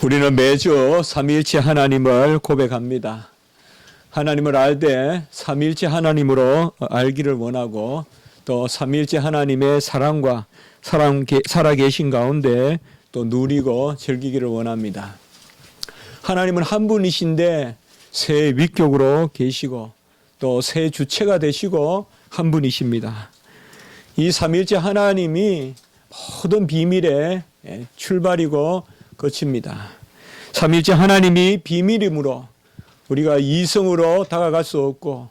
우리는 매주 삼위일체 하나님을 고백합니다. 하나님을 알 때 삼위일체 하나님으로 알기를 원하고 또 삼위일체 하나님의 사랑과 살아계신 가운데 또 누리고 즐기기를 원합니다. 하나님은 한 분이신데 세 위격으로 계시고 또 세 주체가 되시고 한 분이십니다. 이 삼위일체 하나님이 모든 비밀의 출발이고 끝입니다. 삼위일체 하나님이 비밀이므로 우리가 이성으로 다가갈 수 없고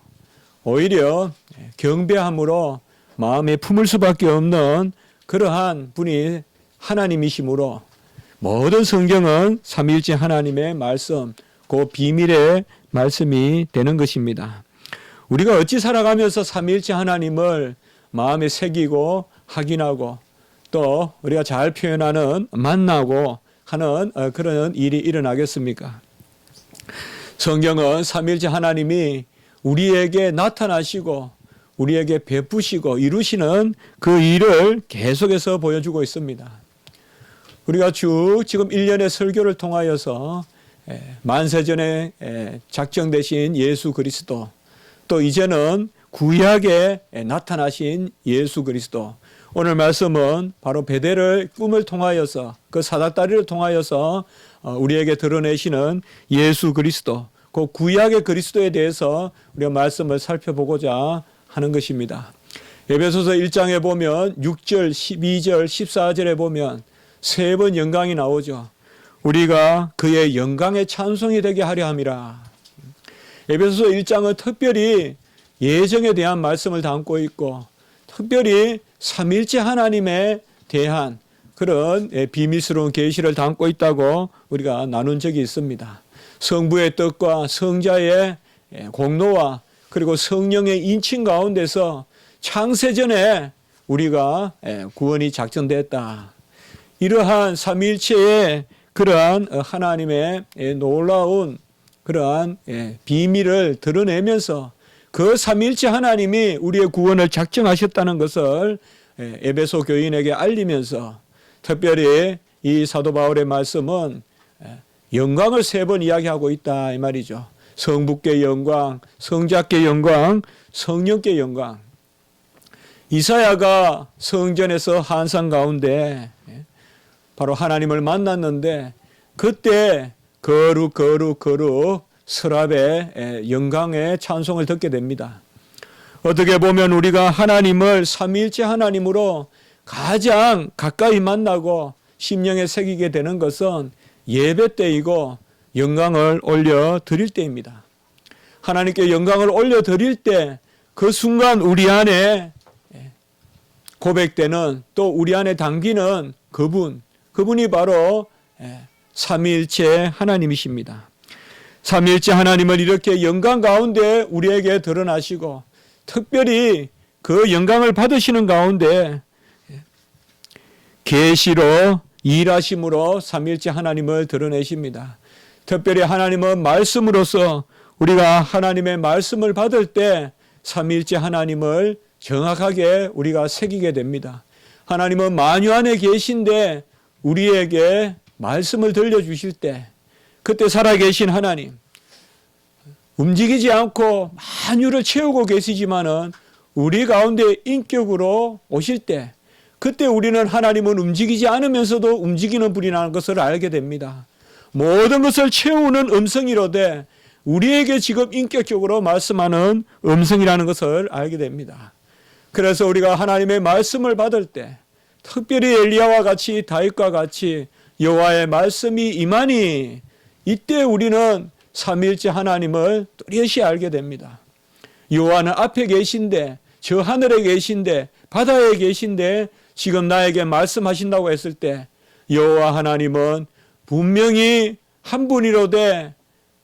오히려 경배함으로 마음에 품을 수밖에 없는 그러한 분이 하나님이시므로 모든 성경은 삼위일체 하나님의 말씀, 그 비밀의 말씀이 되는 것입니다. 우리가 어찌 살아가면서 삼위일체 하나님을 마음에 새기고 확인하고 또 우리가 잘 표현하는 만나고 하는 그런 일이 일어나겠습니까? 성경은 삼위일체 하나님이 우리에게 나타나시고 우리에게 베푸시고 이루시는 그 일을 계속해서 보여주고 있습니다. 우리가 쭉 지금 1년의 설교를 통하여서 만세전에 작정되신 예수 그리스도 또 이제는 구약에 나타나신 예수 그리스도 오늘 말씀은 바로 베델의 꿈을 통하여서 그 사닥다리를 통하여서 우리에게 드러내시는 예수 그리스도 그 구약의 그리스도에 대해서 우리가 말씀을 살펴보고자 하는 것입니다. 에베소서 1장에 보면 6절, 12절, 14절에 보면 세 번 영광이 나오죠. 우리가 그의 영광의 찬송이 되게 하려 함이라. 에베소서 1장은 특별히 예정에 대한 말씀을 담고 있고 특별히 삼위일체 하나님에 대한 그런 비밀스러운 계시를 담고 있다고 우리가 나눈 적이 있습니다. 성부의 뜻과 성자의 공로와 그리고 성령의 인친 가운데서 창세전에 우리가 구원이 작정됐다. 이러한 삼위일체의 그러한 하나님의 놀라운 그러한 비밀을 드러내면서 그 삼위일체 하나님이 우리의 구원을 작정하셨다는 것을 에베소 교인에게 알리면서 특별히 이 사도 바울의 말씀은 영광을 세 번 이야기하고 있다 이 말이죠. 성부께 영광, 성자께 영광, 성령께 영광. 이사야가 성전에서 환상 가운데 바로 하나님을 만났는데 그때 거룩 서랍의 영광의 찬송을 듣게 됩니다. 어떻게 보면 우리가 하나님을 삼위일체 하나님으로 가장 가까이 만나고 심령에 새기게 되는 것은 예배 때이고 영광을 올려 드릴 때입니다. 하나님께 영광을 올려 드릴 때 그 순간 우리 안에 고백되는 또 우리 안에 담기는 그분이 바로 삼위일체 하나님이십니다. 삼위일체 하나님은 이렇게 영광 가운데 우리에게 드러나시고 특별히 그 영광을 받으시는 가운데 계시로 일하심으로 삼위일체 하나님을 드러내십니다. 특별히 하나님은 말씀으로서 우리가 하나님의 말씀을 받을 때 삼위일체 하나님을 정확하게 우리가 새기게 됩니다. 하나님은 만유 안에 계신데 우리에게 말씀을 들려주실 때 그때 살아계신 하나님 움직이지 않고 만유를 채우고 계시지만은 우리 가운데 인격으로 오실 때 그때 우리는 하나님은 움직이지 않으면서도 움직이는 분이라는 것을 알게 됩니다. 모든 것을 채우는 음성이로되 우리에게 지금 인격적으로 말씀하는 음성이라는 것을 알게 됩니다. 그래서 우리가 하나님의 말씀을 받을 때 특별히 엘리야와 같이 다윗과 같이 여호와의 말씀이 임하니 이때 우리는 삼위일체 하나님을 뚜렷이 알게 됩니다. 여호와는 앞에 계신데 저 하늘에 계신데 바다에 계신데 지금 나에게 말씀하신다고 했을 때 여호와 하나님은 분명히 한 분이로되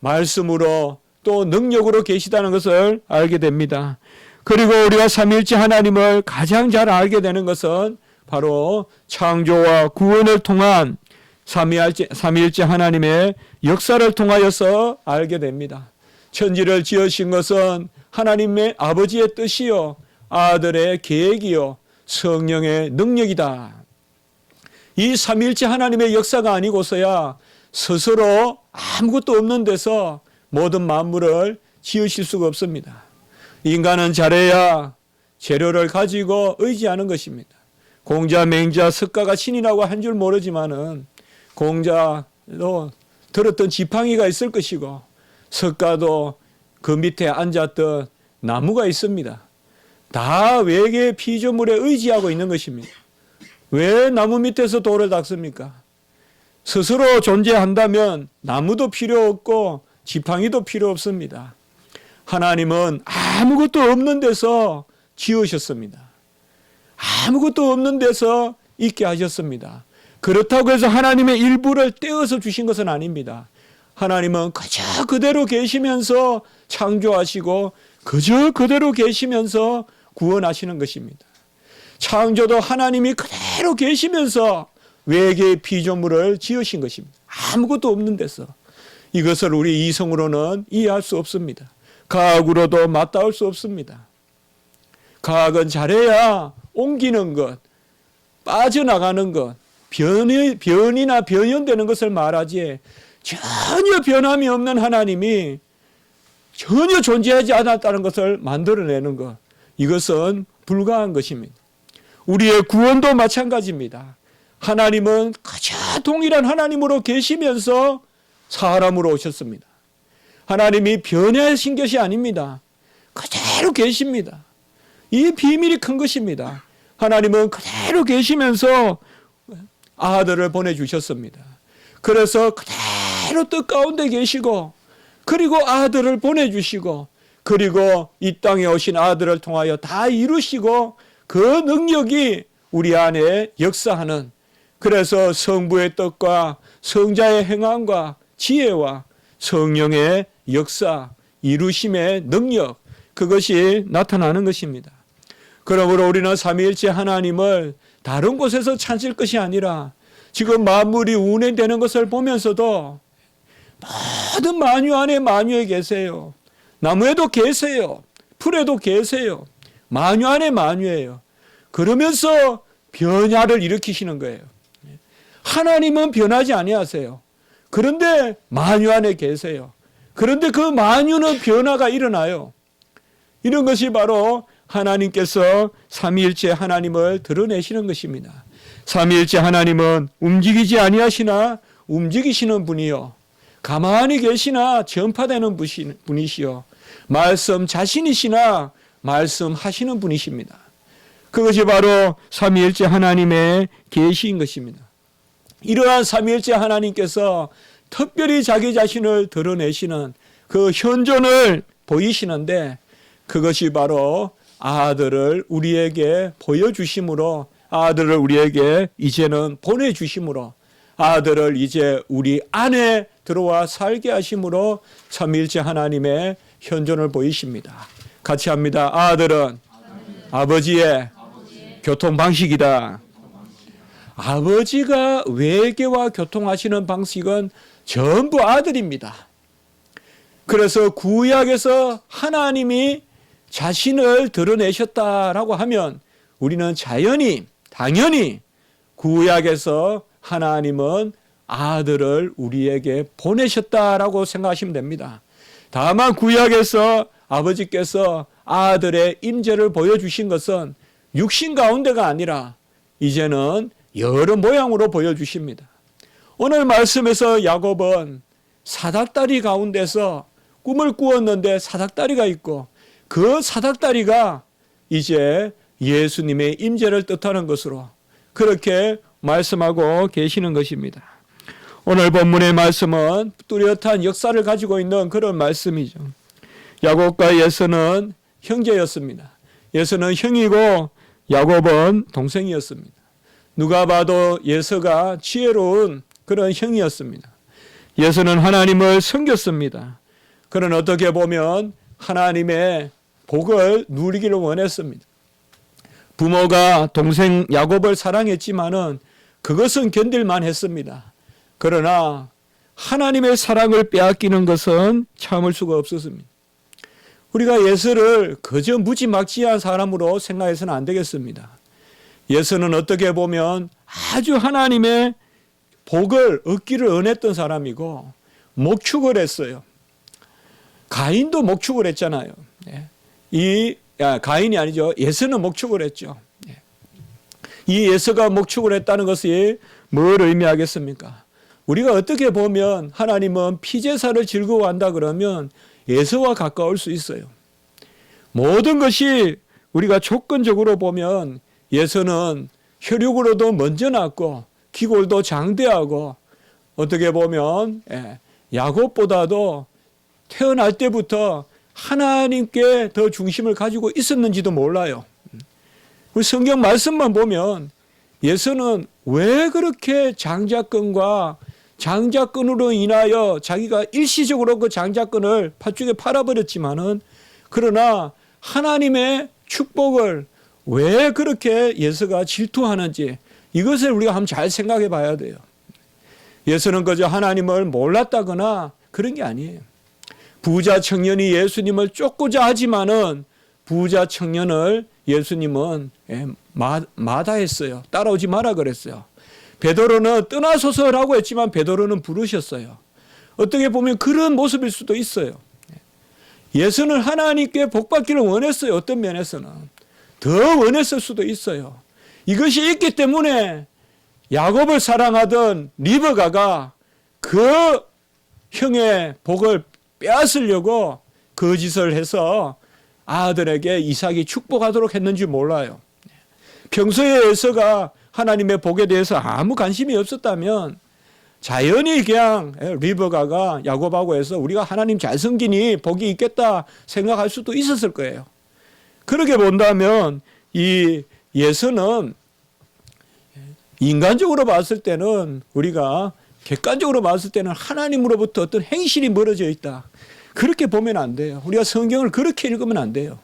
말씀으로 또 능력으로 계시다는 것을 알게 됩니다. 그리고 우리가 삼위일체 하나님을 가장 잘 알게 되는 것은 바로 창조와 구원을 통한 삼위일체 하나님의 역사를 통하여서 알게 됩니다. 천지를 지으신 것은 하나님의 아버지의 뜻이요 아들의 계획이요 성령의 능력이다. 이 삼위일체 하나님의 역사가 아니고서야 스스로 아무것도 없는 데서 모든 만물을 지으실 수가 없습니다. 인간은 잘해야 재료를 가지고 의지하는 것입니다. 공자, 맹자, 석가가 신이라고 한 줄 모르지만은 공자도 들었던 지팡이가 있을 것이고 석가도 그 밑에 앉았던 나무가 있습니다. 다 외계 피조물에 의지하고 있는 것입니다. 왜 나무 밑에서 돌을 닦습니까? 스스로 존재한다면 나무도 필요 없고 지팡이도 필요 없습니다. 하나님은 아무것도 없는 데서 지으셨습니다. 아무것도 없는 데서 있게 하셨습니다. 그렇다고 해서 하나님의 일부를 떼어서 주신 것은 아닙니다. 하나님은 그저 그대로 계시면서 창조하시고 그저 그대로 계시면서 구원하시는 것입니다. 창조도 하나님이 그대로 계시면서 외계의 피조물을 지으신 것입니다. 아무것도 없는 데서. 이것을 우리 이성으로는 이해할 수 없습니다. 과학으로도 맞닿을 수 없습니다. 과학은 잘해야 옮기는 것, 빠져나가는 것, 변이나 변형되는 것을 말하지 전혀 변함이 없는 하나님이 전혀 존재하지 않았다는 것을 만들어내는 것, 이것은 불가한 것입니다. 우리의 구원도 마찬가지입니다. 하나님은 그저 동일한 하나님으로 계시면서 사람으로 오셨습니다. 하나님이 변하신 것이 아닙니다. 그대로 계십니다. 이 비밀이 큰 것입니다. 하나님은 그대로 계시면서 아들을 보내주셨습니다. 그래서 그대로 뜻 가운데 계시고 그리고 아들을 보내주시고 그리고 이 땅에 오신 아들을 통하여 다 이루시고 그 능력이 우리 안에 역사하는, 그래서 성부의 뜻과 성자의 행함과 지혜와 성령의 역사, 이루심의 능력, 그것이 나타나는 것입니다. 그러므로 우리는 삼위일체 하나님을 다른 곳에서 찾을 것이 아니라 지금 만물이 운행되는 것을 보면서도 모든 만유 안에 만유에 계세요. 나무에도 계세요. 풀에도 계세요. 만유 안에 만유예요. 그러면서 변화를 일으키시는 거예요. 하나님은 변하지 아니하세요. 그런데 만유 안에 계세요. 그런데 그 만유는 변화가 일어나요. 이런 것이 바로 하나님께서 삼위일체 하나님을 드러내시는 것입니다. 삼위일체 하나님은 움직이지 아니하시나 움직이시는 분이요, 가만히 계시나 전파되는 분이시요, 말씀 자신이시나 말씀하시는 분이십니다. 그것이 바로 삼위일체 하나님의 계시인 것입니다. 이러한 삼위일체 하나님께서 특별히 자기 자신을 드러내시는 그 현존을 보이시는데, 그것이 바로 아들을 우리에게 보여주심으로, 아들을 우리에게 이제는 보내주심으로, 아들을 이제 우리 안에 들어와 살게 하심으로 삼위일체 하나님의 현존을 보이십니다. 같이 합니다. 아들은 아버지의 교통 방식이다. 아버지가 외계와 교통하시는 방식은 전부 아들입니다. 그래서 구약에서 하나님이 자신을 드러내셨다라고 하면 우리는 당연히 구약에서 하나님은 아들을 우리에게 보내셨다라고 생각하시면 됩니다. 다만 구약에서 아버지께서 아들의 임재를 보여주신 것은 육신 가운데가 아니라 이제는 여러 모양으로 보여주십니다. 오늘 말씀에서 야곱은 사닥다리 가운데서 꿈을 꾸었는데 사닥다리가 있고 그 사닥다리가 이제 예수님의 임재를 뜻하는 것으로 그렇게 말씀하고 계시는 것입니다. 오늘 본문의 말씀은 뚜렷한 역사를 가지고 있는 그런 말씀이죠. 야곱과 예서는 형제였습니다. 예서는 형이고 야곱은 동생이었습니다. 누가 봐도 예서가 지혜로운 그런 형이었습니다. 예서는 하나님을 섬겼습니다. 그는 어떻게 보면 하나님의 복을 누리기를 원했습니다. 부모가 동생 야곱을 사랑했지만은 그것은 견딜만 했습니다. 그러나 하나님의 사랑을 빼앗기는 것은 참을 수가 없었습니다. 우리가 예서를 그저 무지막지한 사람으로 생각해서는 안 되겠습니다. 예서는 어떻게 보면 아주 하나님의 복을 얻기를 원했던 사람이고 목축을 했어요. 가인도 목축을 했잖아요. 가인이 아니죠. 예서는 목축을 했죠. 이 예서가 목축을 했다는 것이 뭘 의미하겠습니까? 우리가 어떻게 보면 하나님은 피제사를 즐거워한다 그러면 예서와 가까울 수 있어요. 모든 것이 우리가 조건적으로 보면 예서는 혈육으로도 먼저 낳고 기골도 장대하고 어떻게 보면 야곱보다도 태어날 때부터 하나님께 더 중심을 가지고 있었는지도 몰라요. 우리 성경 말씀만 보면 예서는 왜 그렇게 장자권과 장자권으로 인하여 자기가 일시적으로 그 장자권을 팥죽에 팔아버렸지만은 그러나 하나님의 축복을 왜 그렇게 예서가 질투하는지 이것을 우리가 한번 잘 생각해 봐야 돼요. 예서는 그저 하나님을 몰랐다거나 그런 게 아니에요. 부자 청년이 예수님을 쫓고자 하지만은 부자 청년을 예수님은 마다했어요. 따라오지 마라 그랬어요. 베드로는 떠나소서라고 했지만 베드로는 부르셨어요. 어떻게 보면 그런 모습일 수도 있어요. 예서는 하나님께 복받기를 원했어요. 어떤 면에서는 더 원했을 수도 있어요. 이것이 있기 때문에 야곱을 사랑하던 리브가가 그 형의 복을 빼앗으려고 거짓을 해서 아들에게 이삭이 축복하도록 했는지 몰라요. 평소에 에서가 하나님의 복에 대해서 아무 관심이 없었다면 자연히 그냥 리브가가 야곱하고 해서 우리가 하나님 잘 섬기니 복이 있겠다 생각할 수도 있었을 거예요. 그렇게 본다면 이 예서는 인간적으로 봤을 때는 우리가 객관적으로 봤을 때는 하나님으로부터 어떤 행실이 멀어져 있다. 그렇게 보면 안 돼요. 우리가 성경을 그렇게 읽으면 안 돼요.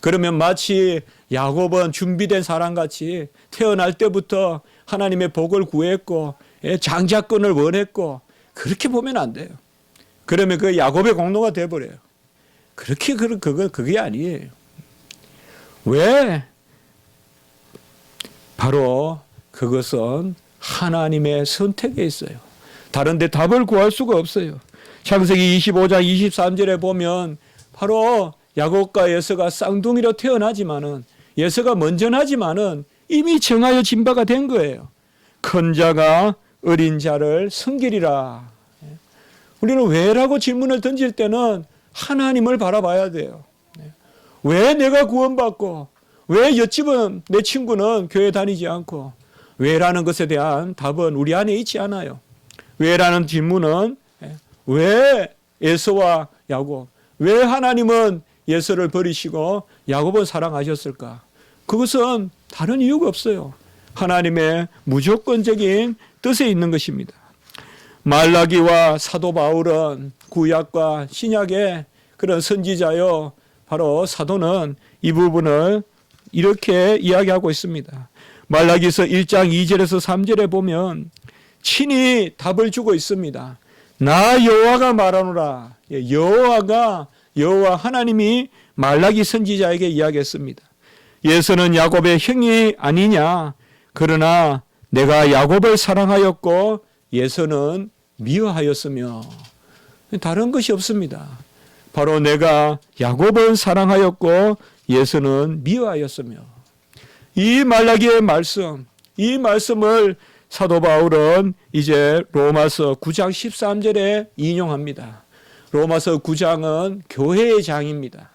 그러면 마치 야곱은 준비된 사람같이 태어날 때부터 하나님의 복을 구했고 장자권을 원했고 그렇게 보면 안 돼요. 그러면 그 야곱의 공로가 돼버려요. 그렇게 그게 아니에요. 왜? 바로 그것은 하나님의 선택에 있어요. 다른 데 답을 구할 수가 없어요. 창세기 25장 23절에 보면 바로 야곱과 예서가 쌍둥이로 태어나지만은 예서가 먼저 나지만은 이미 정하여 진 바가 된 거예요. 큰 자가 어린 자를 섬기리라. 우리는 왜라고 질문을 던질 때는 하나님을 바라봐야 돼요. 왜 내가 구원받고 왜 옆집은 내 친구는 교회 다니지 않고 왜라는 것에 대한 답은 우리 안에 있지 않아요. 왜라는 질문은 왜 에서와 야곱, 왜 하나님은 예서를 버리시고 야곱을 사랑하셨을까? 그것은 다른 이유가 없어요. 하나님의 무조건적인 뜻에 있는 것입니다. 말라기와 사도 바울은 구약과 신약의 그런 선지자요. 바로 사도는 이 부분을 이렇게 이야기하고 있습니다. 말라기서 1장 2절에서 3절에 보면 친히 답을 주고 있습니다. 나 여호와가 말하노라. 여호와 하나님이 말라기 선지자에게 이야기했습니다. 예서는 야곱의 형이 아니냐. 그러나 내가 야곱을 사랑하였고 예서는 미워하였으며 다른 것이 없습니다. 바로 내가 야곱을 사랑하였고 예서는 미워하였으며 이 말라기의 말씀, 이 말씀을 사도 바울은 이제 로마서 9장 13절에 인용합니다. 로마서 9장은 교회의 장입니다.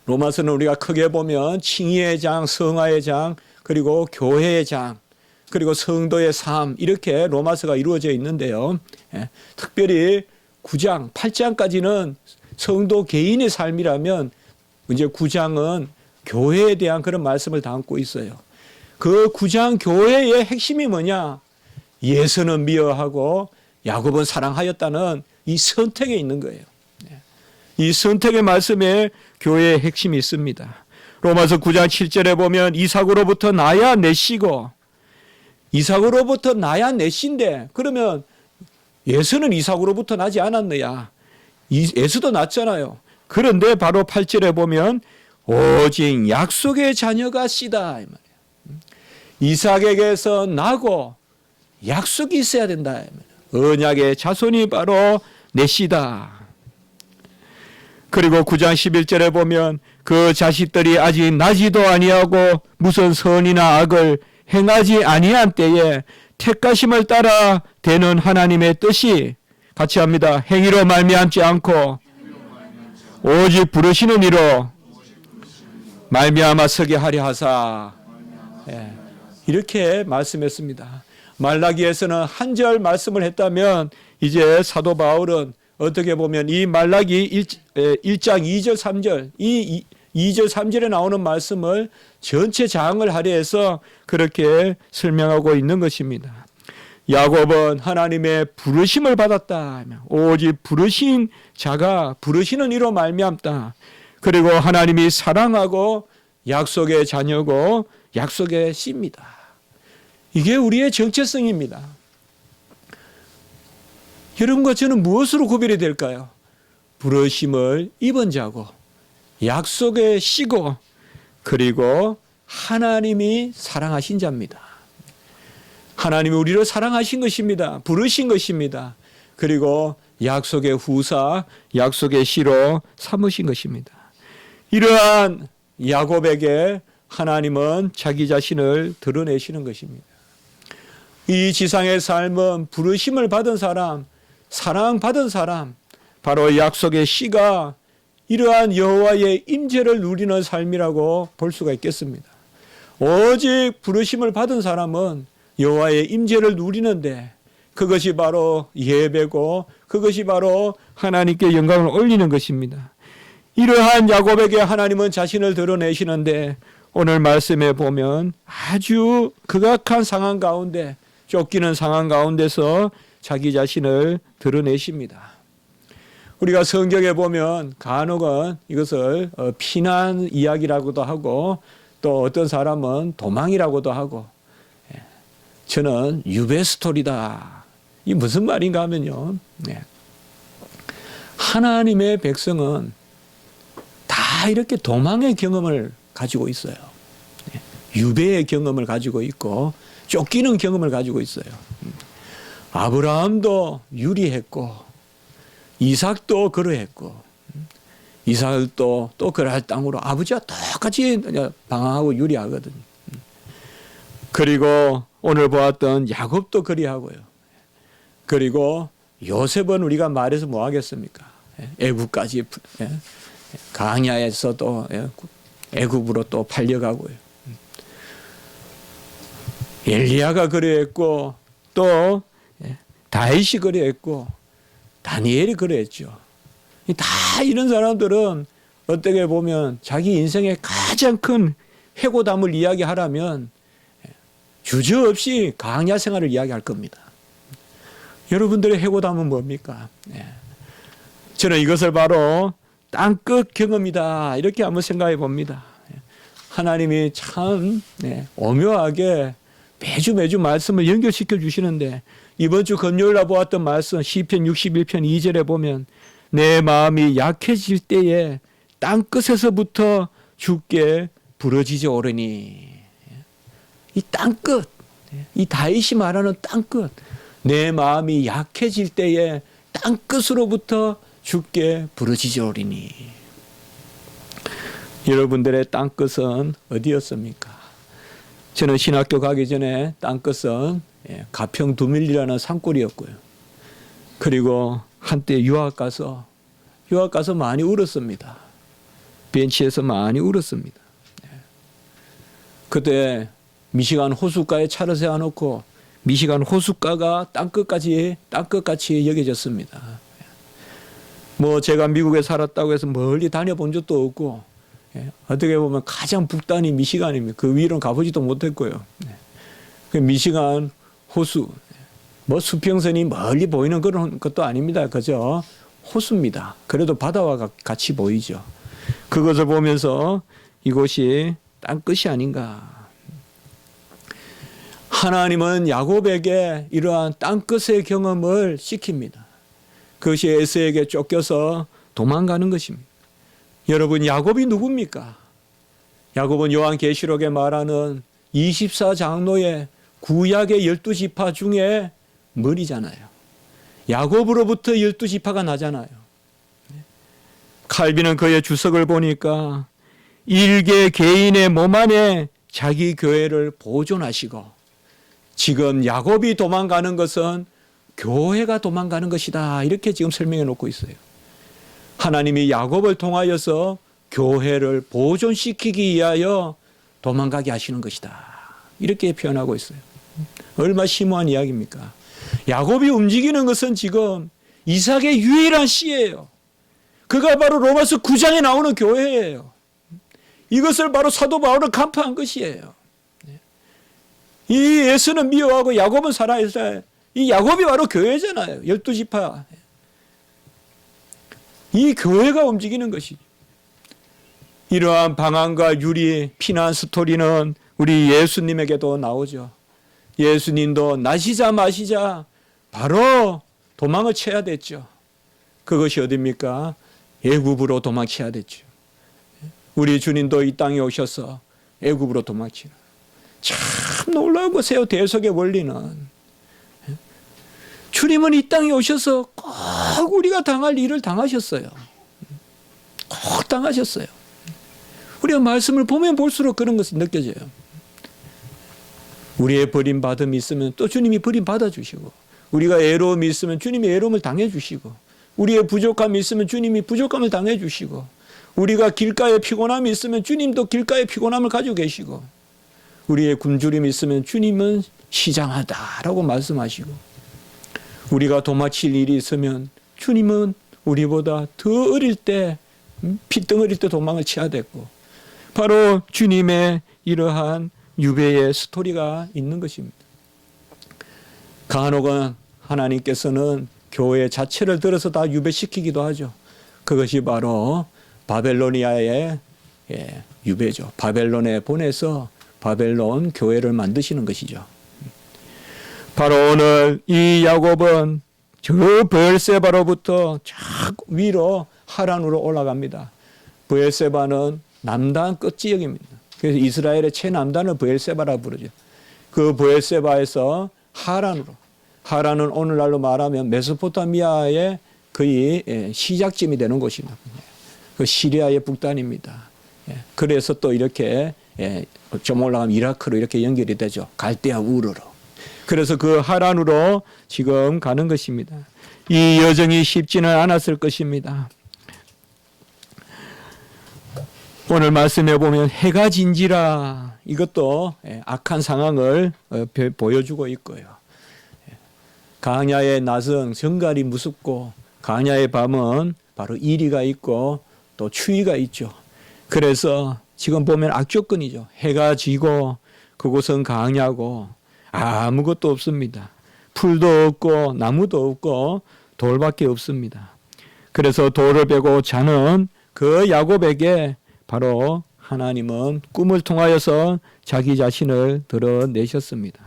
로마서는 우리가 크게 보면 칭의의 장, 성화의 장, 그리고 교회의 장, 그리고 성도의 삶 이렇게 로마서가 이루어져 있는데요. 특별히 9장, 8장까지는 성도 개인의 삶이라면 이제 9장은 교회에 대한 그런 말씀을 담고 있어요. 그 9장 교회의 핵심이 뭐냐? 예서는 미워하고 야곱은 사랑하였다는 이 선택에 있는 거예요. 이 선택의 말씀에 교회의 핵심이 있습니다. 로마서 9장 7절에 보면 이삭으로부터 나야 내시고 이삭으로부터 나야 내신데 그러면 예서는 이삭으로부터 나지 않았느냐? 예서도 났잖아요. 그런데 바로 8절에 보면 오직 약속의 자녀가 씨다 이 말이에요. 이삭에게서 나고 약속이 있어야 된다. 언약의 자손이 바로 넷이다. 그리고 9장 11절에 보면 그 자식들이 아직 나지도 아니하고 무슨 선이나 악을 행하지 아니한 때에 택하심을 따라 되는 하나님의 뜻이 같이 합니다. 행위로 말미암지 않고 오직 부르시는 이로 말미암아 서게 하려 하사. 이렇게 말씀했습니다. 말라기에서는 한 절 말씀을 했다면 이제 사도 바울은 어떻게 보면 이 말라기 1장 2절 3절 이 2절 3절에 나오는 말씀을 전체 장을 할애해서 그렇게 설명하고 있는 것입니다. 야곱은 하나님의 부르심을 받았다. 오직 부르신 자가 부르시는 이로 말미암다. 그리고 하나님이 사랑하고 약속의 자녀고 약속의 씨입니다. 이게 우리의 정체성입니다. 여러분과 저는 무엇으로 구별이 될까요? 부르심을 입은 자고 약속의 씨고 그리고 하나님이 사랑하신 자입니다. 하나님이 우리를 사랑하신 것입니다. 부르신 것입니다. 그리고 약속의 후사, 약속의 씨로 삼으신 것입니다. 이러한 야곱에게 하나님은 자기 자신을 드러내시는 것입니다. 이 지상의 삶은 부르심을 받은 사람, 사랑받은 사람, 바로 약속의 씨가 이러한 여호와의 임재를 누리는 삶이라고 볼 수가 있겠습니다. 오직 부르심을 받은 사람은 여호와의 임재를 누리는데 그것이 바로 예배고 그것이 바로 하나님께 영광을 올리는 것입니다. 이러한 야곱에게 하나님은 자신을 드러내시는데 오늘 말씀에 보면 아주 극악한 상황 가운데 쫓기는 상황 가운데서 자기 자신을 드러내십니다. 우리가 성경에 보면 간혹은 이것을 피난 이야기라고도 하고 또 어떤 사람은 도망이라고도 하고 저는 유배 스토리다. 이 무슨 말인가 하면요. 하나님의 백성은 다 이렇게 도망의 경험을 가지고 있어요. 유배의 경험을 가지고 있고 쫓기는 경험을 가지고 있어요. 아브라함도 유리했고 이삭도 그러했고 이삭도 또 그랄 땅으로 아버지와 똑같이 방황하고 유리하거든요. 그리고 오늘 보았던 야곱도 그리하고요. 그리고 요셉은 우리가 말해서 뭐 하겠습니까? 애굽까지 강야에서 또 애굽으로 또 팔려가고요. 엘리야가 그러했고 또 다윗이 그러했고 다니엘이 그러했죠. 다 이런 사람들은 어떻게 보면 자기 인생의 가장 큰 해고담을 이야기하라면 주저없이 강야 생활을 이야기할 겁니다. 여러분들의 해고담은 뭡니까? 저는 이것을 바로 땅끝 경험이다 이렇게 한번 생각해 봅니다. 하나님이 참 오묘하게 매주 말씀을 연결시켜 주시는데 이번 주 금요일날 보았던 말씀 시편 61편 2절에 보면 내 마음이 약해질 때에 땅끝에서부터 주께 부르짖어 오르니. 이 땅끝, 이 다윗이 말하는 땅끝, 내 마음이 약해질 때에 땅끝으로부터 주께 부르짖어 오르니. 여러분들의 땅끝은 어디였습니까? 저는 신학교 가기 전에 땅끝은 가평 두밀리라는 산골이었고요. 그리고 한때 유학 가서 많이 울었습니다. 벤치에서 많이 울었습니다. 그때 미시간 호숫가에 차를 세워놓고 미시간 호숫가가 땅끝같이 여겨졌습니다. 뭐 제가 미국에 살았다고 해서 멀리 다녀본 적도 없고 어떻게 보면 가장 북단이 미시간입니다. 그 위로는 가보지도 못했고요. 그 미시간 호수, 뭐 수평선이 멀리 보이는 그런 것도 아닙니다. 그저 호수입니다. 그래도 바다와 같이 보이죠. 그것을 보면서 이곳이 땅끝이 아닌가. 하나님은 야곱에게 이러한 땅끝의 경험을 시킵니다. 그것이 에서에게 쫓겨서 도망가는 것입니다. 여러분, 야곱이 누굽니까? 야곱은 요한계시록에 말하는 24장로의 구약의 12지파 중에 머리잖아요. 야곱으로부터 12지파가 나잖아요. 칼빈은 그의 주석을 보니까 일개 개인의 몸 안에 자기 교회를 보존하시고 지금 야곱이 도망가는 것은 교회가 도망가는 것이다. 이렇게 지금 설명해 놓고 있어요. 하나님이 야곱을 통하여서 교회를 보존시키기 위하여 도망가게 하시는 것이다. 이렇게 표현하고 있어요. 얼마나 심오한 이야기입니까? 야곱이 움직이는 것은 지금 이삭의 유일한 씨예요. 그가 바로 로마서 9장에 나오는 교회예요. 이것을 바로 사도 바울은 간파한 것이에요. 이 에서는 미워하고 야곱은 살아있어요. 이 야곱이 바로 교회잖아요. 12지파. 이 교회가 움직이는 것이죠. 이러한 방황과 유리, 피난 스토리는 우리 예수님에게도 나오죠. 예수님도 나시자 마시자 바로 도망을 쳐야 됐죠. 그것이 어디입니까? 애굽으로 도망쳐야 됐죠. 우리 주님도 이 땅에 오셔서 애굽으로 도망치라. 참 놀라운 것이에요. 대속의 원리는. 주님은 이 땅에 오셔서 꼭 우리가 당할 일을 당하셨어요. 꼭 당하셨어요. 우리가 말씀을 보면 볼수록 그런 것이 느껴져요. 우리의 버림받음이 있으면 또 주님이 버림받아 주시고, 우리가 애로움이 있으면 주님이 애로움을 당해 주시고, 우리의 부족함이 있으면 주님이 부족함을 당해 주시고, 우리가 길가에 피곤함이 있으면 주님도 길가에 피곤함을 가지고 계시고, 우리의 굶주림이 있으면 주님은 시장하다라고 말씀하시고, 우리가 도망칠 일이 있으면 주님은 우리보다 더 어릴 때, 핏덩어릴 때 도망을 쳐야 됐고, 바로 주님의 이러한 유배의 스토리가 있는 것입니다. 간혹은 하나님께서는 교회 자체를 들어서 다 유배시키기도 하죠. 그것이 바로 바벨로니아의 유배죠. 바벨론에 보내서 바벨론 교회를 만드시는 것이죠. 바로 오늘 이 야곱은 저 브엘세바로부터 쫙 위로 하란으로 올라갑니다. 브엘세바는 남단 끝 지역입니다. 그래서 이스라엘의 최남단을 브엘세바라고 부르죠. 그 브엘세바에서 하란으로, 하란은 오늘날로 말하면 메소포타미아의 거의 시작점이 되는 곳입니다. 그 시리아의 북단입니다. 그래서 또 이렇게 좀 올라가면 이라크로 이렇게 연결이 되죠. 갈대아 우르로. 그래서 그 하란으로 지금 가는 것입니다. 이 여정이 쉽지는 않았을 것입니다. 오늘 말씀해 보면 해가 진지라, 이것도 악한 상황을 보여주고 있고요. 광야의 낮은 정갈이 무섭고 광야의 밤은 바로 이리가 있고 또 추위가 있죠. 그래서 지금 보면 악조건이죠. 해가 지고 그곳은 광야고 아무것도 없습니다. 풀도 없고 나무도 없고 돌밖에 없습니다. 그래서 돌을 베고 자는 그 야곱에게 바로 하나님은 꿈을 통하여서 자기 자신을 드러내셨습니다.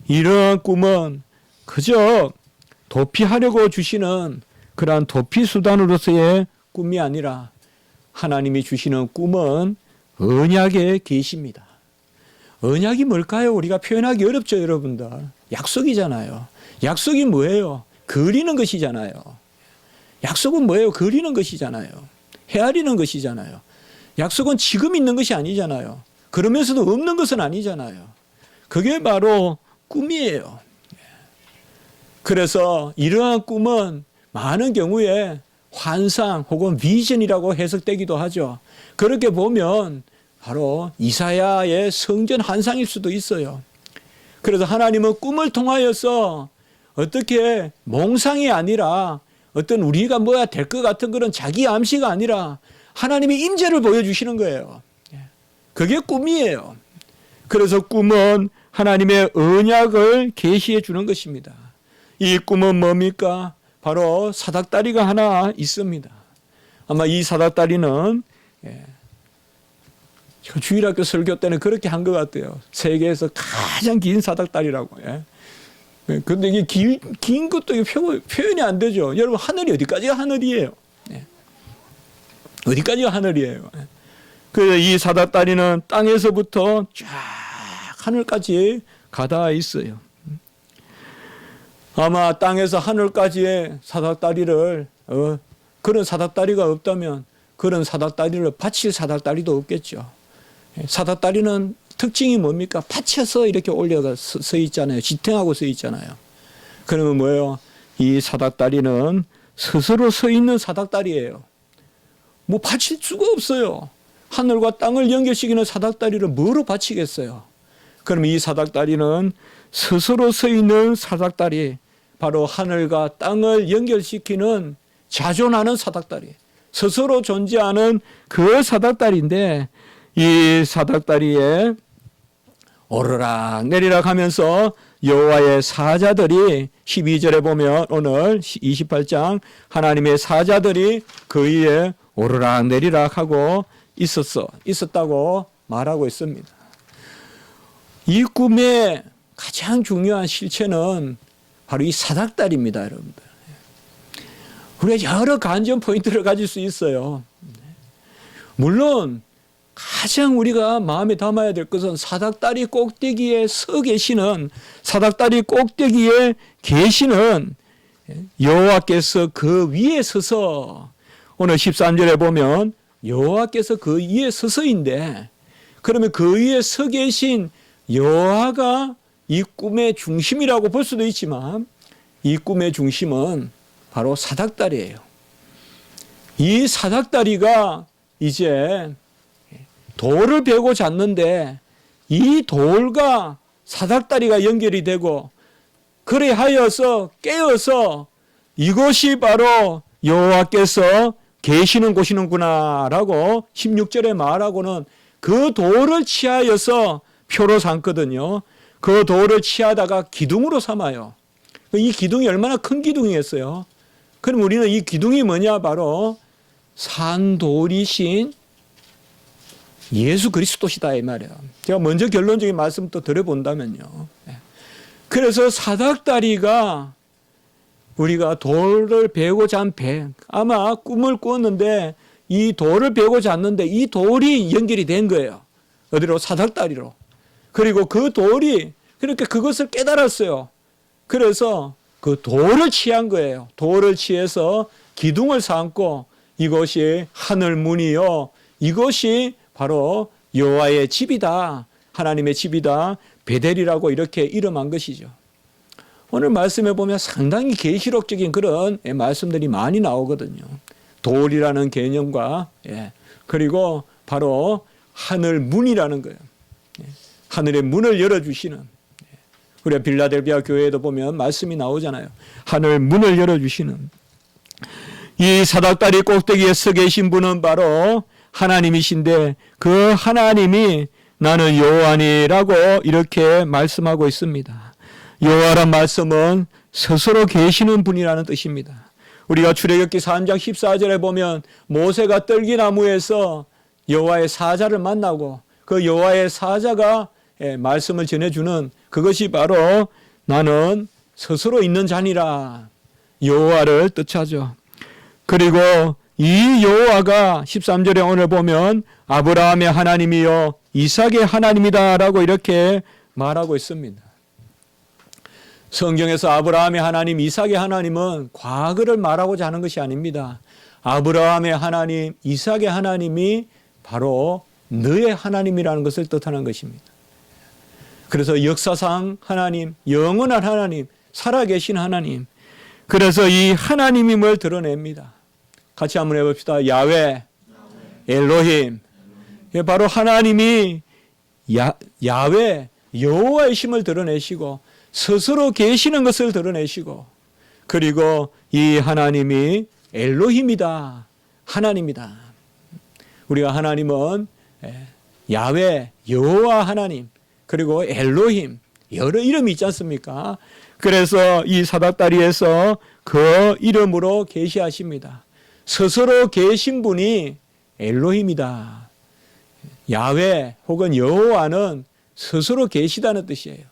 이러한 꿈은 그저 도피하려고 주시는 그러한 도피 수단으로서의 꿈이 아니라 하나님이 주시는 꿈은 언약의 계시입니다. 언약이 뭘까요? 우리가 표현하기 어렵죠, 여러분들. 약속이잖아요. 약속이 뭐예요? 그리는 것이잖아요. 약속은 뭐예요? 그리는 것이잖아요. 헤아리는 것이잖아요. 약속은 지금 있는 것이 아니잖아요. 그러면서도 없는 것은 아니잖아요. 그게 바로 꿈이에요. 그래서 이러한 꿈은 많은 경우에 환상 혹은 비전이라고 해석되기도 하죠. 그렇게 보면 바로 이사야의 성전 환상일 수도 있어요. 그래서 하나님은 꿈을 통하여서 어떻게 몽상이 아니라 어떤 우리가 뭐야 될 것 같은 그런 자기 암시가 아니라 하나님의 임재를 보여주시는 거예요. 그게 꿈이에요. 그래서 꿈은 하나님의 언약을 계시해 주는 것입니다. 이 꿈은 뭡니까? 바로 사닥다리가 하나 있습니다. 아마 이 사닥다리는 주일학교 설교 때는 그렇게 한 것 같아요. 세계에서 가장 긴 사닥다리라고. 그런데 이게 긴 것도 표현이 안 되죠. 여러분, 하늘이 어디까지가 하늘이에요? 어디까지가 하늘이에요? 그 이 사닥다리는 땅에서부터 쫙 하늘까지 가다 있어요. 아마 땅에서 하늘까지의 사닥다리를 그런 사닥다리가 없다면 그런 사닥다리를 받칠 사닥다리도 없겠죠. 사닥다리는 특징이 뭡니까? 받쳐서 이렇게 올려가 서 있잖아요. 지탱하고 서 있잖아요. 그러면 뭐예요? 이 사닥다리는 스스로 서 있는 사닥다리예요. 뭐 받칠 수가 없어요. 하늘과 땅을 연결시키는 사닥다리를 뭐로 받치겠어요? 그럼 이 사닥다리는 스스로 서 있는 사닥다리, 바로 하늘과 땅을 연결시키는 자존하는 사닥다리, 스스로 존재하는 그 사닥다리인데, 이 사닥다리에 오르락 내리락 하면서 여호와의 사자들이 12절에 보면 오늘 28장 하나님의 사자들이 그 위에 오르락 내리락 하고 있었다고 말하고 있습니다. 이 꿈의 가장 중요한 실체는 바로 이 사닥다리입니다, 여러분들. 우리가 여러 관전 포인트를 가질 수 있어요. 물론 가장 우리가 마음에 담아야 될 것은 사닥다리 꼭대기에 서 계시는, 사닥다리 꼭대기에 계시는 여호와께서 그 위에 서서, 오늘 13절에 보면 여호와께서 그 위에 서서인데, 그러면 그 위에 서 계신 여호와가 이 꿈의 중심이라고 볼 수도 있지만, 이 꿈의 중심은 바로 사닥다리예요. 이 사닥다리가 이제 돌을 베고 잤는데, 이 돌과 사닥다리가 연결이 되고, 그래 하여서 깨어서 이것이 바로 여호와께서 계시는 곳이는구나 라고 16절에 말하고는 그 돌을 취하여서 표로 삼거든요. 그 돌을 취하다가 기둥으로 삼아요. 이 기둥이 얼마나 큰 기둥이었어요. 그럼 우리는 이 기둥이 뭐냐? 바로 산돌이신 예수 그리스도시다 이 말이에요. 제가 먼저 결론적인 말씀 또 드려본다면요. 그래서 사닥다리가 우리가 돌을 베고 잔 배, 아마 꿈을 꾸었는데 이 돌을 베고 잤는데 이 돌이 연결이 된 거예요. 어디로? 사닥다리로. 그리고 그 돌이, 그러니까 그것을 깨달았어요. 그래서 그 돌을 취한 거예요. 돌을 취해서 기둥을 삼고 이것이 하늘 문이요, 이것이 바로 여호와의 집이다, 하나님의 집이다, 베델이라고 이렇게 이름한 것이죠. 오늘 말씀에 보면 상당히 계시록적인 그런 말씀들이 많이 나오거든요. 돌이라는 개념과, 그리고 바로 하늘 문이라는 거예요. 하늘의 문을 열어주시는, 우리가 빌라델비아 교회에도 보면 말씀이 나오잖아요. 하늘 문을 열어주시는 이 사닥다리 꼭대기에 서 계신 분은 바로 하나님이신데, 그 하나님이 나는 여호와니라고 이렇게 말씀하고 있습니다. 여호와란 말씀은 스스로 계시는 분이라는 뜻입니다. 우리가 출애굽기 3장 14절에 보면 모세가 떨기나무에서 여호와의 사자를 만나고 그 여호와의 사자가 말씀을 전해주는 그것이 바로 나는 스스로 있는 자니라, 여호와를 뜻하죠. 그리고 이 여호와가 13절에 오늘 보면 아브라함의 하나님이요 이삭의 하나님이다라고 이렇게 말하고 있습니다. 성경에서 아브라함의 하나님, 이삭의 하나님은 과거를 말하고자 하는 것이 아닙니다. 아브라함의 하나님, 이삭의 하나님이 바로 너의 하나님이라는 것을 뜻하는 것입니다. 그래서 역사상 하나님, 영원한 하나님, 살아계신 하나님, 그래서 이 하나님임을 드러냅니다. 같이 한번 해봅시다. 야훼, 엘로힘. 바로 하나님이 야훼, 여호와의 심을 드러내시고 스스로 계시는 것을 드러내시고, 그리고 이 하나님이 엘로힘이다, 하나님이다. 우리가 하나님은 야훼, 여호와 하나님, 그리고 엘로힘, 여러 이름이 있지 않습니까? 그래서 이 사닥다리에서 그 이름으로 계시하십니다. 스스로 계신 분이 엘로힘이다. 야훼 혹은 여호와는 스스로 계시다는 뜻이에요.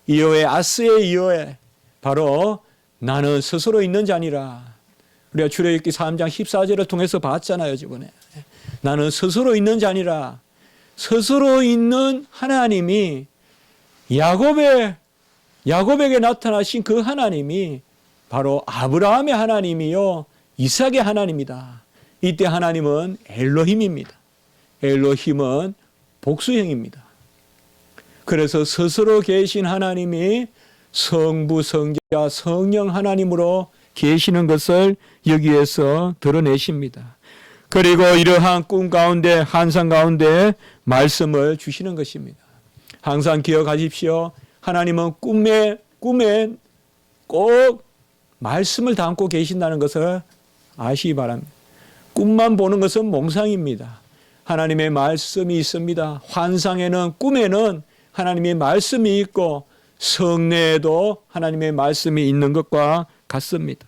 이호에 아스의 이호에, 바로 나는 스스로 있는 자니라. 우리가 출애굽기 3장 14절을 통해서 봤잖아요, 저번에. 나는 스스로 있는 자니라. 스스로 있는 하나님이 야곱에게 나타나신 그 하나님이 바로 아브라함의 하나님이요 이삭의 하나님이다. 이때 하나님은 엘로힘입니다. 엘로힘은 복수형입니다. 그래서 스스로 계신 하나님이 성부, 성자, 성령 하나님으로 계시는 것을 여기에서 드러내십니다. 그리고 이러한 꿈 가운데, 환상 가운데 말씀을 주시는 것입니다. 항상 기억하십시오. 하나님은 꿈에 꼭 말씀을 담고 계신다는 것을 아시기 바랍니다. 꿈만 보는 것은 몽상입니다. 하나님의 말씀이 있습니다. 환상에는, 꿈에는 하나님의 말씀이 있고 성내에도 하나님의 말씀이 있는 것과 같습니다.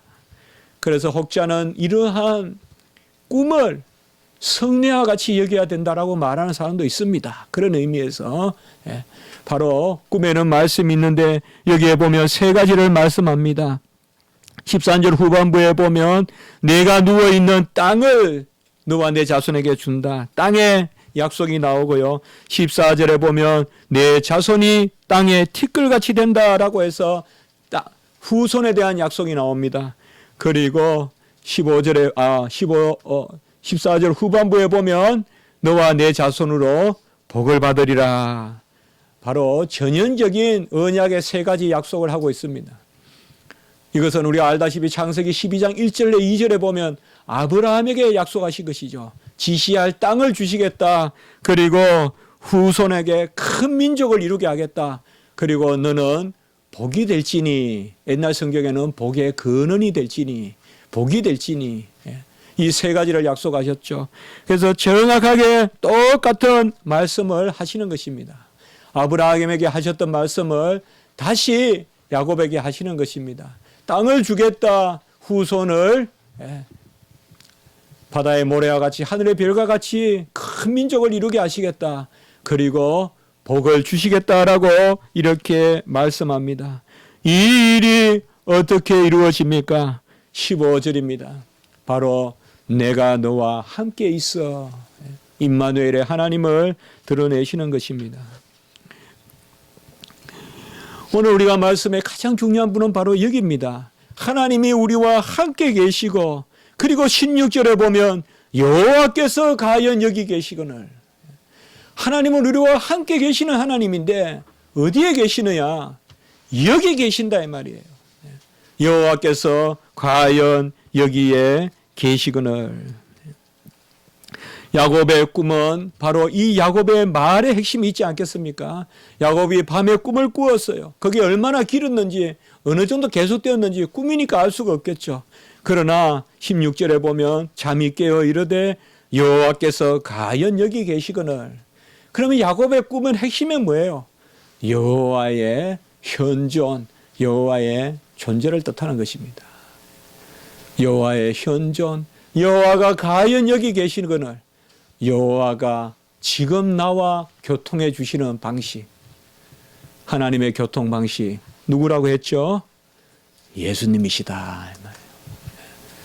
그래서 혹자는 이러한 꿈을 성례와 같이 여겨야 된다라고 말하는 사람도 있습니다. 그런 의미에서 바로 꿈에는 말씀이 있는데 여기에 보면 세 가지를 말씀합니다. 13절 후반부에 보면 내가 누워있는 땅을 너와 내 자손에게 준다. 땅의 약속이 나오고요. 14절에 보면 내 자손이 땅에 티끌같이 된다라고 해서 후손에 대한 약속이 나옵니다. 그리고 14절 후반부에 보면 너와 내 자손으로 복을 받으리라. 바로 전형적인 언약의 세 가지 약속을 하고 있습니다. 이것은 우리가 알다시피 창세기 12장 1절에 2절에 보면 아브라함에게 약속하신 것이죠. 지시할 땅을 주시겠다. 그리고 후손에게 큰 민족을 이루게 하겠다. 그리고 너는 복이 될지니, 옛날 성경에는 복의 근원이 될지니, 복이 될지니, 이 세 가지를 약속하셨죠. 그래서 정확하게 똑같은 말씀을 하시는 것입니다. 아브라함에게 하셨던 말씀을 다시 야곱에게 하시는 것입니다. 땅을 주겠다. 후손을 바다의 모래와 같이 하늘의 별과 같이 큰 민족을 이루게 하시겠다. 그리고 복을 주시겠다라고 이렇게 말씀합니다. 이 일이 어떻게 이루어집니까? 15절입니다. 바로 내가 너와 함께 있어. 임마누엘의 하나님을 드러내시는 것입니다. 오늘 우리가 말씀의 가장 중요한 분은 바로 여기입니다. 하나님이 우리와 함께 계시고, 그리고 16절에 보면 여호와께서 과연 여기 계시거늘. 하나님은 우리와 함께 계시는 하나님인데 어디에 계시느냐? 여기 계신다 이 말이에요. 여호와께서 과연 여기에 계시거늘. 야곱의 꿈은 바로 이 야곱의 말의 핵심이 있지 않겠습니까? 야곱이 밤에 꿈을 꾸었어요. 그게 얼마나 길었는지, 어느 정도 계속되었는지 꿈이니까 알 수가 없겠죠. 그러나 16절에 보면 잠이 깨어 이르되 여호와께서 과연 여기 계시거늘. 그러면 야곱의 꿈은 핵심이 뭐예요? 여호와의 현존, 여호와의 존재를 뜻하는 것입니다. 여호와의 현존, 여호와가 과연 여기 계시거늘. 여호와가 지금 나와 교통해 주시는 방식, 하나님의 교통 방식 누구라고 했죠? 예수님이시다 이 말이에요.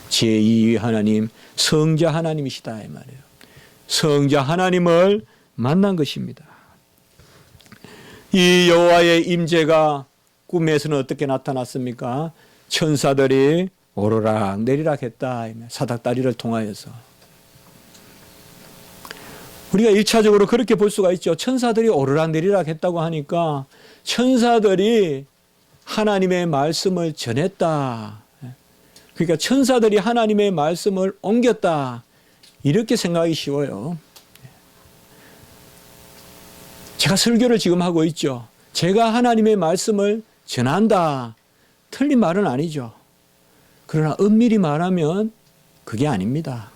제2위 하나님, 성자 하나님이시다 이 말이에요. 성자 하나님을 만난 것입니다. 이 여호와의 임재가 꿈에서는 어떻게 나타났습니까? 천사들이 오르락 내리락 했다. 사닥다리를 통하여서. 우리가 1차적으로 그렇게 볼 수가 있죠. 천사들이 오르락 내리락 했다고 하니까 천사들이 하나님의 말씀을 전했다. 그러니까 천사들이 하나님의 말씀을 옮겼다. 이렇게 생각하기 쉬워요. 제가 설교를 지금 하고 있죠. 제가 하나님의 말씀을 전한다. 틀린 말은 아니죠. 그러나 엄밀히 말하면 그게 아닙니다.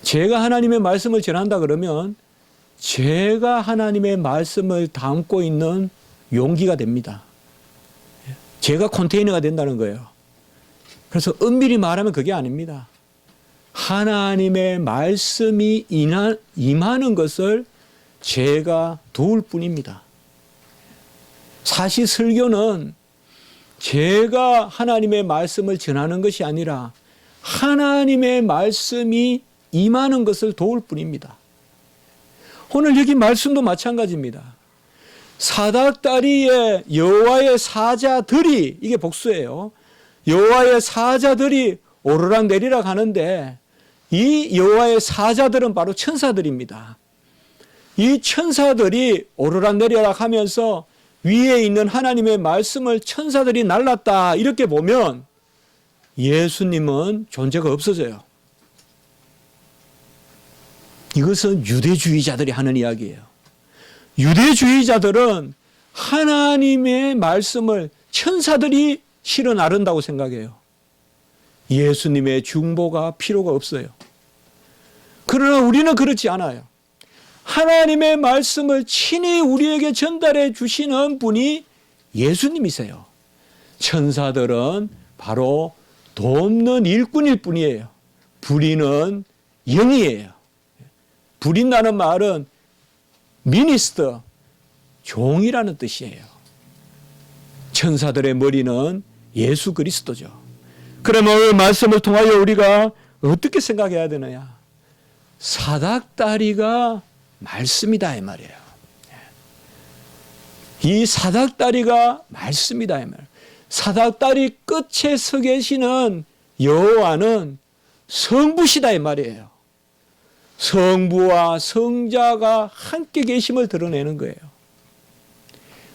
제가 하나님의 말씀을 전한다 그러면 제가 하나님의 말씀을 담고 있는 용기가 됩니다. 제가 컨테이너가 된다는 거예요. 그래서 엄밀히 말하면 그게 아닙니다. 하나님의 말씀이 임하는 것을 제가 도울 뿐입니다. 사실 설교는 제가 하나님의 말씀을 전하는 것이 아니라 하나님의 말씀이 임하는 것을 도울 뿐입니다. 오늘 여기 말씀도 마찬가지입니다. 사닥다리에 여호와의 사자들이, 이게 복수예요. 여호와의 사자들이 오르락 내리락 하는데 이 여호와의 사자들은 바로 천사들입니다. 이 천사들이 오르락 내리락 하면서 위에 있는 하나님의 말씀을 천사들이 날랐다, 이렇게 보면 예수님은 존재가 없어져요. 이것은 유대주의자들이 하는 이야기예요. 유대주의자들은 하나님의 말씀을 천사들이 실은 아른다고 생각해요. 예수님의 중보가 필요가 없어요. 그러나 우리는 그렇지 않아요. 하나님의 말씀을 친히 우리에게 전달해 주시는 분이 예수님이세요. 천사들은 바로 돕는 일꾼일 뿐이에요. 부리는 영이에요. 부린다는 말은 미니스터, 종이라는 뜻이에요. 천사들의 머리는 예수 그리스도죠. 그러면 오늘 말씀을 통하여 우리가 어떻게 생각해야 되느냐? 사닥다리가 말씀이다, 이 말이에요. 이 사닥다리가 말씀이다, 이 말이에요. 사닥다리 끝에 서 계시는 여호와는 성부시다, 이 말이에요. 성부와 성자가 함께 계심을 드러내는 거예요.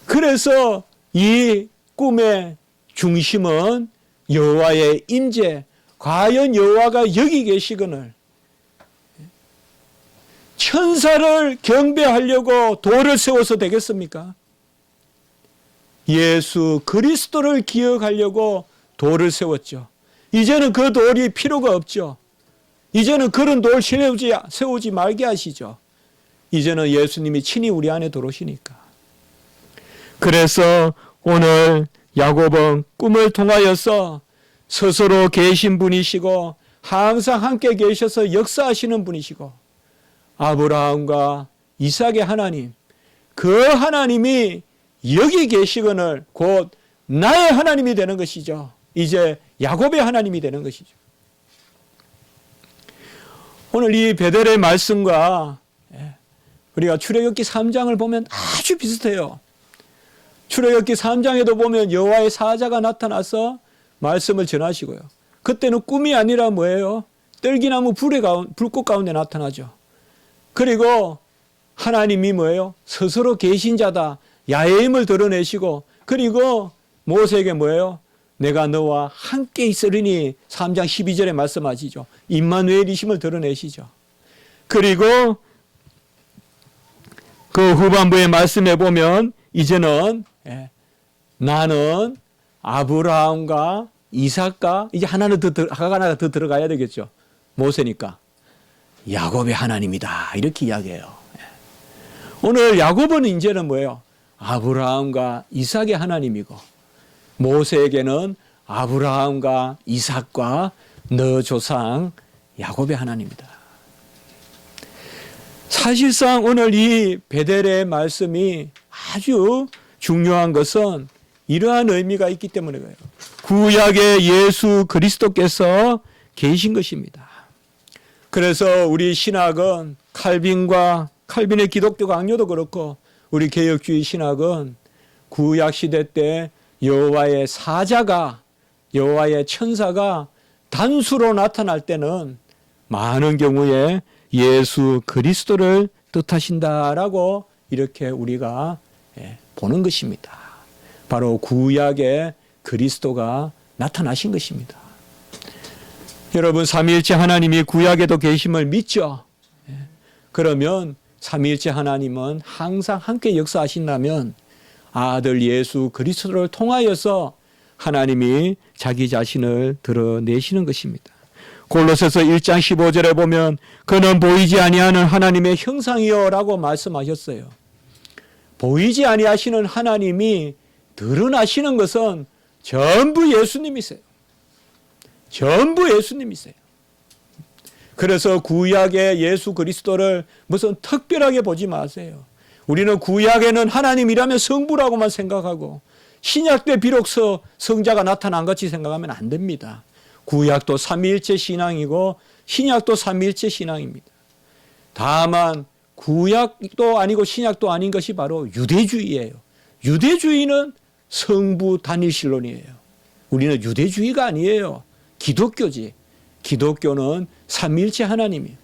그래서 이 꿈의 중심은 여호와의 임재, 과연 여호와가 여기 계시거늘 천사를 경배하려고 돌을 세워서 되겠습니까? 예수 그리스도를 기억하려고 돌을 세웠죠. 이제는 그 돌이 필요가 없죠. 이제는 그런 돌 세우지 말게 하시죠. 이제는 예수님이 친히 우리 안에 들어오시니까. 그래서 오늘 야곱은 꿈을 통하여서 스스로 계신 분이시고 항상 함께 계셔서 역사하시는 분이시고 아브라함과 이삭의 하나님, 그 하나님이 여기 계시거늘 곧 나의 하나님이 되는 것이죠. 이제 야곱의 하나님이 되는 것이죠. 오늘 이 베델의 말씀과 우리가 출애굽기 3장을 보면 아주 비슷해요. 출애굽기 3장에도 보면 여호와의 사자가 나타나서 말씀을 전하시고요. 그때는 꿈이 아니라 뭐예요? 떨기나무 불꽃 가운데 나타나죠. 그리고 하나님이 뭐예요? 스스로 계신 자다. 야훼임을 드러내시고, 그리고 모세에게 뭐예요? 내가 너와 함께 있으리니 3장 12절에 말씀하시죠. 임마누엘이심을 드러내시죠. 그리고 그 후반부의 말씀에 보면 이제는 나는 아브라함과 이삭과 이제 하나 더 들어가야 되겠죠. 모세니까 야곱의 하나님이다, 이렇게 이야기해요. 오늘 야곱은 이제는 뭐예요? 아브라함과 이삭의 하나님이고 모세에게는 아브라함과 이삭과 너 조상 야곱의 하나님이다. 사실상 오늘 이 베델의 말씀이 아주 중요한 것은 이러한 의미가 있기 때문에 그래요. 구약의 예수 그리스도께서 계신 것입니다. 그래서 우리 신학은 칼빈의 기독교 강요도 그렇고 우리 개혁주의 신학은 구약 시대 때 여호와의 사자가, 여호와의 천사가 단수로 나타날 때는 많은 경우에 예수 그리스도를 뜻하신다라고 이렇게 우리가 보는 것입니다. 바로 구약의 그리스도가 나타나신 것입니다. 여러분, 삼위일체 하나님이 구약에도 계심을 믿죠? 그러면 삼위일체 하나님은 항상 함께 역사하신다면 아들 예수 그리스도를 통하여서 하나님이 자기 자신을 드러내시는 것입니다. 골로새서 1장 15절에 보면 그는 보이지 아니하는 하나님의 형상이요 라고 말씀하셨어요. 보이지 아니하시는 하나님이 드러나시는 것은 전부 예수님이세요. 전부 예수님이세요. 그래서 구약의 예수 그리스도를 무슨 특별하게 보지 마세요. 우리는 구약에는 하나님이라면 성부라고만 생각하고 신약 때 비로소 성자가 나타난 같이 생각하면 안 됩니다. 구약도 삼위일체 신앙이고 신약도 삼위일체 신앙입니다. 다만 구약도 아니고 신약도 아닌 것이 바로 유대주의예요. 유대주의는 성부 단일신론이에요. 우리는 유대주의가 아니에요. 기독교지. 기독교는 삼위일체 하나님이에요.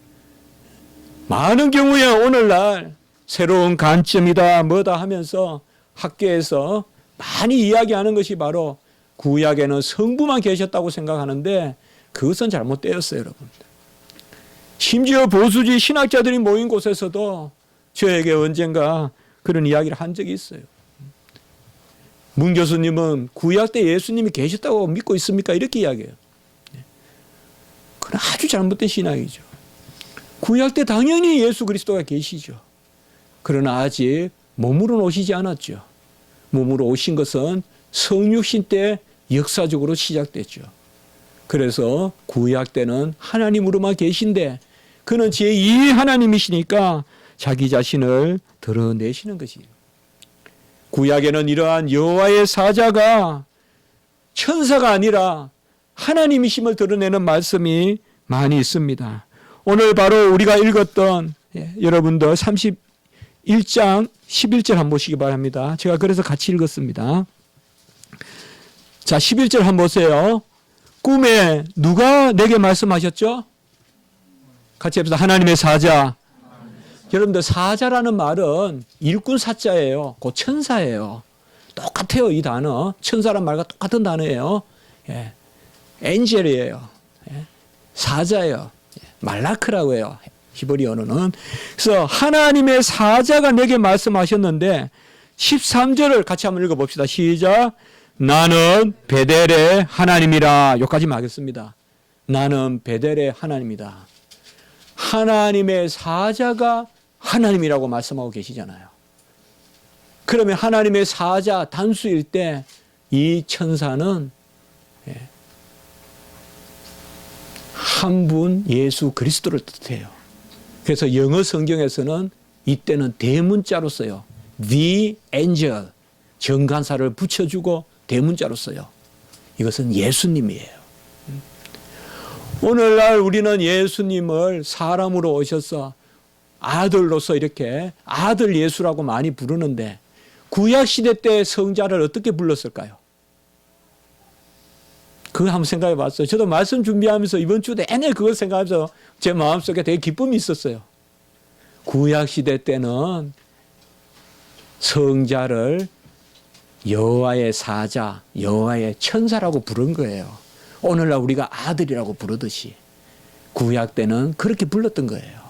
많은 경우에 오늘날 새로운 관점이다 뭐다 하면서 학계에서 많이 이야기하는 것이 바로 구약에는 성부만 계셨다고 생각하는데 그것은 잘못되었어요, 여러분. 심지어 보수주의 신학자들이 모인 곳에서도 저에게 언젠가 그런 이야기를 한 적이 있어요. 문 교수님은 구약 때 예수님이 계셨다고 믿고 있습니까? 이렇게 이야기해요. 그건 아주 잘못된 신앙이죠. 구약 때 당연히 예수 그리스도가 계시죠. 그러나 아직 몸으로 오시지 않았죠. 몸으로 오신 것은 성육신 때 역사적으로 시작됐죠. 그래서 구약 때는 하나님으로만 계신데 그는 제2의 하나님이시니까 자기 자신을 드러내시는 것이에요. 구약에는 이러한 여호와의 사자가 천사가 아니라 하나님이심을 드러내는 말씀이 많이 있습니다. 오늘 바로 우리가 읽었던 여러분들 31장 11절 한번 보시기 바랍니다. 제가 그래서 같이 읽었습니다. 자, 11절 한번 보세요. 꿈에 누가 내게 말씀하셨죠? 같이 해봅시다. 하나님의 사자. 여러분들 사자라는 말은 일꾼 사자예요. 그 천사예요. 똑같아요. 이 단어. 천사란 말과 똑같은 단어예요. 예. 엔젤이에요. 예. 사자예요. 말라크라고 해요. 히브리 언어는. 그래서 하나님의 사자가 내게 말씀하셨는데 13절을 같이 한번 읽어봅시다. 시작. 나는 베델의 하나님이라. 여기까지만 하겠습니다. 나는 베델의 하나님이다. 하나님의 사자가 하나님이라고 말씀하고 계시잖아요. 그러면 하나님의 사자 단수일 때 이 천사는 한 분 예수 그리스도를 뜻해요. 그래서 영어 성경에서는 이때는 대문자로 써요. The angel. 정관사를 붙여주고 대문자로 써요. 이것은 예수님이에요. 오늘날 우리는 예수님을 사람으로 오셔서 아들로서 이렇게 아들 예수라고 많이 부르는데 구약시대 때 성자를 어떻게 불렀을까요? 그거 한번 생각해 봤어요. 저도 말씀 준비하면서 이번 주 내내 그걸 생각하면서 제 마음속에 되게 기쁨이 있었어요. 구약시대 때는 성자를 여호와의 사자, 여호와의 천사라고 부른 거예요. 오늘날 우리가 아들이라고 부르듯이 구약 때는 그렇게 불렀던 거예요.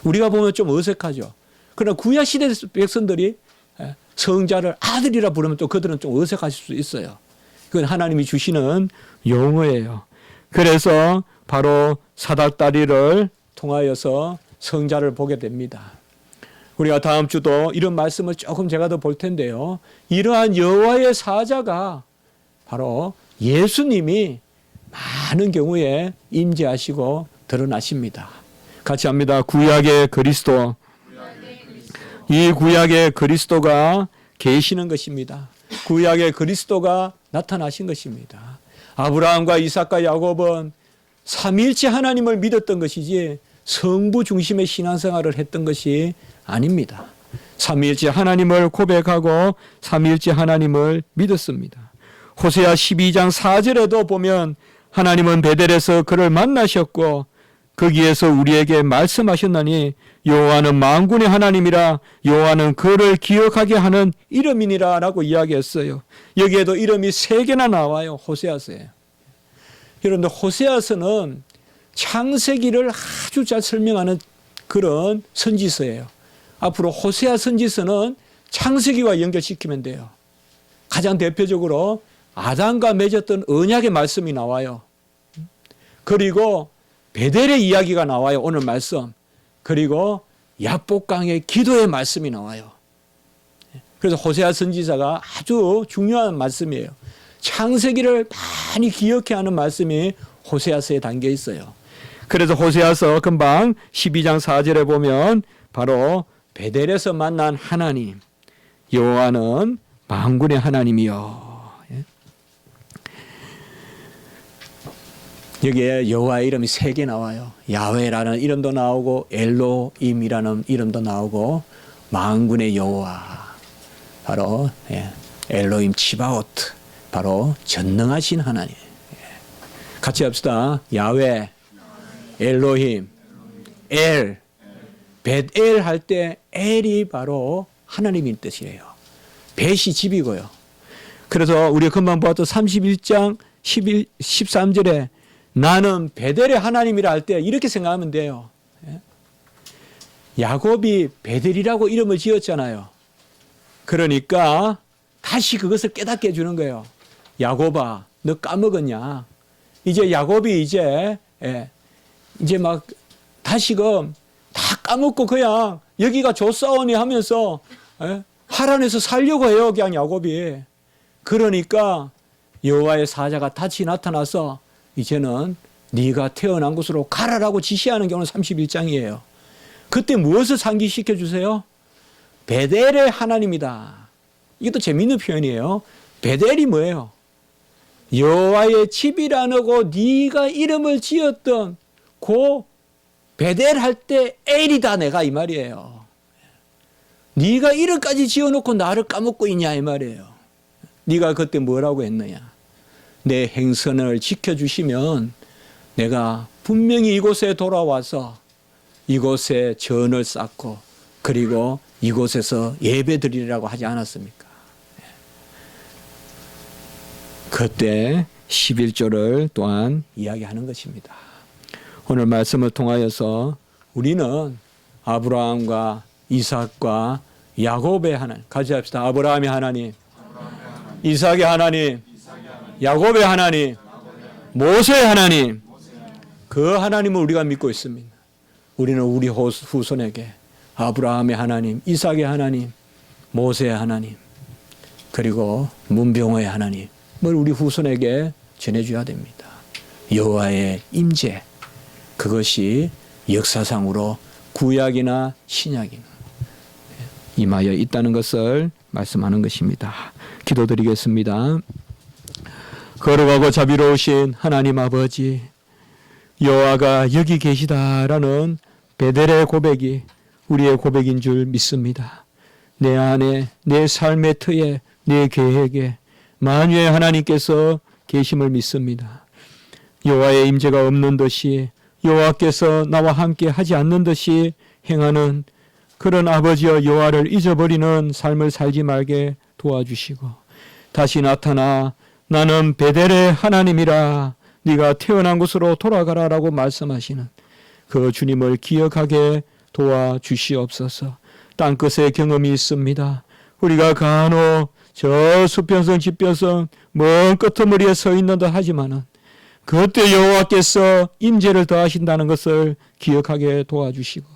우리가 보면 좀 어색하죠. 그러나 구약시대 백성들이 성자를 아들이라 부르면 또 그들은 좀 어색하실 수 있어요. 그건 하나님이 주시는 용어예요. 그래서 바로 사닥다리를 통하여서 성자를 보게 됩니다. 우리가 다음 주도 이런 말씀을 조금 제가 더 볼 텐데요. 이러한 여호와의 사자가 바로 예수님이 많은 경우에 임재하시고 드러나십니다. 같이 합니다. 구약의 그리스도. 이 구약의 그리스도가 계시는 것입니다. 구약의 그리스도가 나타나신 것입니다. 아브라함과 이삭과 야곱은 삼위일체 하나님을 믿었던 것이지 성부 중심의 신앙생활을 했던 것이 아닙니다. 삼위일체 하나님을 고백하고 삼위일체 하나님을 믿었습니다. 호세아 12장 4절에도 보면 하나님은 베델에서 그를 만나셨고 거기에서 우리에게 말씀하셨나니 여호와는 만군의 하나님이라 여호와는 그를 기억하게 하는 이름이니라 라고 이야기했어요. 여기에도 이름이 3개나 나와요. 호세아서에. 여러분들 호세아서는 창세기를 아주 잘 설명하는 그런 선지서예요. 앞으로 호세아 선지서는 창세기와 연결시키면 돼요. 가장 대표적으로 아담과 맺었던 언약의 말씀이 나와요. 그리고 베델의 이야기가 나와요. 오늘 말씀. 그리고 야복강의 기도의 말씀이 나와요. 그래서 호세아 선지자가 아주 중요한 말씀이에요. 창세기를 많이 기억해 하는 말씀이 호세아서에 담겨 있어요. 그래서 호세아서 금방 12장 4절에 보면 바로 베델에서 만난 하나님 여호와는 만군의 하나님이요. 여기에 여호와의 이름이 3개 나와요. 야훼라는 이름도 나오고 엘로임이라는 이름도 나오고 만군의 여호와, 바로 엘로임 치바오트, 바로 전능하신 하나님. 같이 합시다. 야훼, 엘로힘, 엘, 벳엘 할 때 엘이 바로 하나님인 뜻이에요. 벳이 집이고요. 그래서 우리가 금방 보았던 31장 13절에 나는 베델의 하나님이라 할 때 이렇게 생각하면 돼요. 야곱이 베델이라고 이름을 지었잖아요. 그러니까 다시 그것을 깨닫게 해주는 거예요. 야곱아, 너 까먹었냐? 이제 야곱이 이제 막 다시금 다 까먹고 그냥 여기가 좋사오니 하면서 하란에서 살려고 해요. 그냥 야곱이. 그러니까 여호와의 사자가 다시 나타나서 이제는 네가 태어난 곳으로 가라라고 지시하는 경우는 31장이에요. 그때 무엇을 상기시켜 주세요? 베델의 하나님이다. 이것도 재미있는 표현이에요. 베델이 뭐예요? 여호와의 집이라고 네가 이름을 지었던 그 베델 할 때 엘이다 내가 이 말이에요. 네가 이름까지 지어놓고 나를 까먹고 있냐 이 말이에요. 네가 그때 뭐라고 했느냐. 내 행선을 지켜주시면 내가 분명히 이곳에 돌아와서 이곳에 전을 쌓고 그리고 이곳에서 예배드리라고 하지 않았습니까? 그때 11조를 또한 이야기하는 것입니다. 오늘 말씀을 통하여서 우리는 아브라함과 이삭과 야곱의 하나님, 같이 합시다. 아브라함의 하나님, 이삭의 하나님, 야곱의 하나님, 모세의 하나님, 그 하나님을 우리가 믿고 있습니다. 우리는 우리 후손에게 아브라함의 하나님, 이삭의 하나님, 모세의 하나님, 그리고 문병호의 하나님을 우리 후손에게 전해줘야 됩니다. 여호와의 임재, 그것이 역사상으로 구약이나 신약이나 임하여 있다는 것을 말씀하는 것입니다. 기도드리겠습니다. 거룩하고 자비로우신 하나님 아버지, 여호와가 여기 계시다라는 베델의 고백이 우리의 고백인 줄 믿습니다. 내 안에, 내 삶의 터에, 내 계획에 만유의 하나님께서 계심을 믿습니다. 여호와의 임재가 없는 듯이, 여호와께서 나와 함께 하지 않는 듯이 행하는 그런 아버지여 여호와를 잊어버리는 삶을 살지 말게 도와주시고, 다시 나타나 나는 베델의 하나님이라 네가 태어난 곳으로 돌아가라라고 말씀하시는 그 주님을 기억하게 도와주시옵소서. 땅끝에 경험이 있습니다. 우리가 간혹 저 수평성 지평성 먼 끄트머리에 서 있는 듯 하지만은 그때 여호와께서 임재를 더하신다는 것을 기억하게 도와주시고,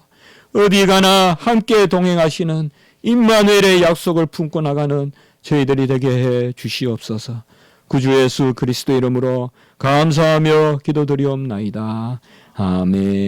어디 가나 함께 동행하시는 임마누엘의 약속을 품고 나가는 저희들이 되게 해 주시옵소서. 구주 예수 그리스도 이름으로 감사하며 기도드리옵나이다. 아멘.